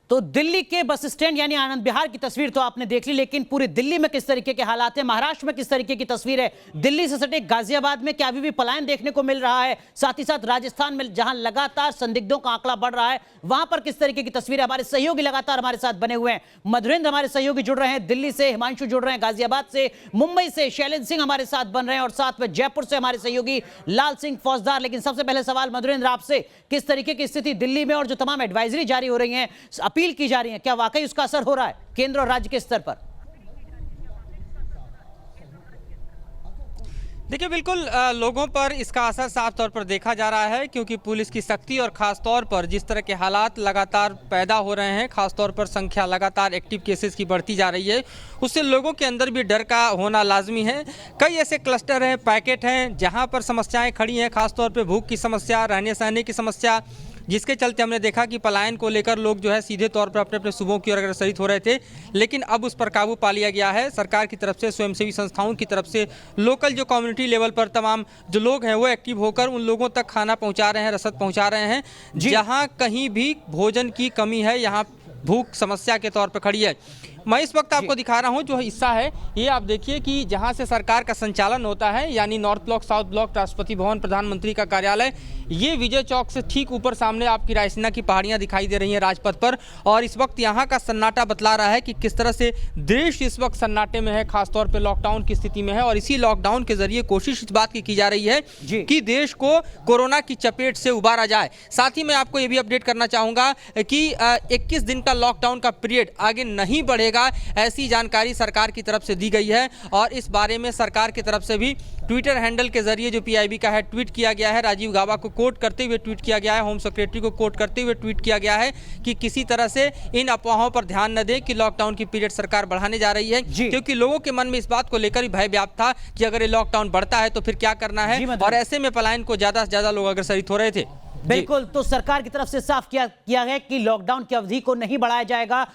तो दिल्ली के bus stand यानी आनंद विहार की तस्वीर तो आपने देख ली, लेकिन पूरी दिल्ली में किस तरीके के हालात हैं, महाराष्ट्र में किस तरीके की तस्वीर है, दिल्ली से सटे गाजियाबाद में क्या अभी भी पलायन देखने को मिल रहा है, साथ ही साथ राजस्थान में जहां लगातार संदिग्धों का आंकड़ा बढ़ रहा है वहां पर किस तरीके की तस्वीर है। हमारे सहयोगी लगातार हमारे साथ बने हुए हैं, मधुरेंद्र हमारे सहयोगी जुड़ रहे हैं दिल्ली से, हिमांशु जुड़ रहे हैं गाजियाबाद से, मुंबई से शैलेंद्र सिंह हमारे साथ बन रहे हैं और साथ में जयपुर से हमारे सहयोगी लाल सिंह फौजदार। लेकिन सबसे पहले सवाल मधुरेंद्र आपसे, किस तरीके की स्थिति दिल्ली में और जो तमाम एडवाइजरी जारी हो रही है, अपील की जा रही है, क्या वाकई उसका असर हो रहा है केंद्र और राज्य के स्तर पर? देखिए बिल्कुल लोगों पर इसका असर साफ तौर पर देखा जा रहा है, क्योंकि पुलिस की सख्ती और ख़ास तौर पर जिस तरह के हालात लगातार पैदा हो रहे हैं, ख़ास तौर पर संख्या लगातार एक्टिव केसेस की बढ़ती जा रही है, उससे लोगों के अंदर भी डर का होना लाजमी है। कई ऐसे क्लस्टर हैं, पैकेट हैं, जहां पर समस्याएं खड़ी हैं, ख़ास तौर पर भूख की समस्या, रहने सहने की समस्या, जिसके चलते हमने देखा कि पलायन को लेकर लोग जो है सीधे तौर पर अपने अपने सूबों की ओर अग्रसरित हो रहे थे। लेकिन अब उस पर काबू पा लिया गया है। सरकार की तरफ से, स्वयंसेवी संस्थाओं की तरफ से, लोकल जो कम्युनिटी लेवल पर तमाम जो लोग हैं वो एक्टिव होकर उन लोगों तक खाना पहुंचा रहे हैं, रसद पहुंचा रहे हैं। जहां कहीं भी भोजन की कमी है, यहाँ भूख समस्या के तौर पर खड़ी है। मैं इस वक्त आपको दिखा रहा हूं जो हिस्सा है, ये आप देखिए कि जहां से सरकार का संचालन होता है, यानी north block, south block, Rashtrapati Bhavan, प्रधानमंत्री का कार्यालय, ये विजय चौक से ठीक ऊपर सामने आपकी रायसीना की पहाड़ियां दिखाई दे रही हैं राजपथ पर। और इस वक्त यहां का सन्नाटा बतला रहा है कि किस तरह से देश इस वक्त सन्नाटे में है, खासतौर पर लॉकडाउन की स्थिति में है। और इसी लॉकडाउन के जरिए कोशिश इस बात की जा रही है कि देश को कोरोना की चपेट से उबारा जाए। साथ ही मैं आपको ये भी अपडेट करना चाहूँगा कि 21 दिन का लॉकडाउन का पीरियड आगे नहीं बढ़ेगा, ऐसी जानकारी सरकार की तरफ से दी गई है। और इस बारे में सरकार की तरफ से भी ट्विटर हैंडल के जरिए जो पीआईबी का है ट्वीट किया गया है, राजीव गाबा को कोट करते हुए ट्वीट किया गया है, होम सेक्रेटरी को कोट करते हुए ट्वीट किया गया है कि किसी तरह से इन अफवाहों पर ध्यान न दें कि लॉकडाउन की पीरियड सरकार बढ़ाने जा रही है, क्योंकि लोगों के मन में इस बात को लेकर भी भय व्याप्त था कि अगर ये लॉकडाउन बढ़ता है तो फिर क्या करना है, और ऐसे में पलायन को ज्यादा से ज्यादा लोग अग्रसरित हो रहे थे। बिल्कुल, तो सरकार की तरफ से साफ किया गया कि लॉकडाउन की अवधि को नहीं बढ़ाया जाएगा।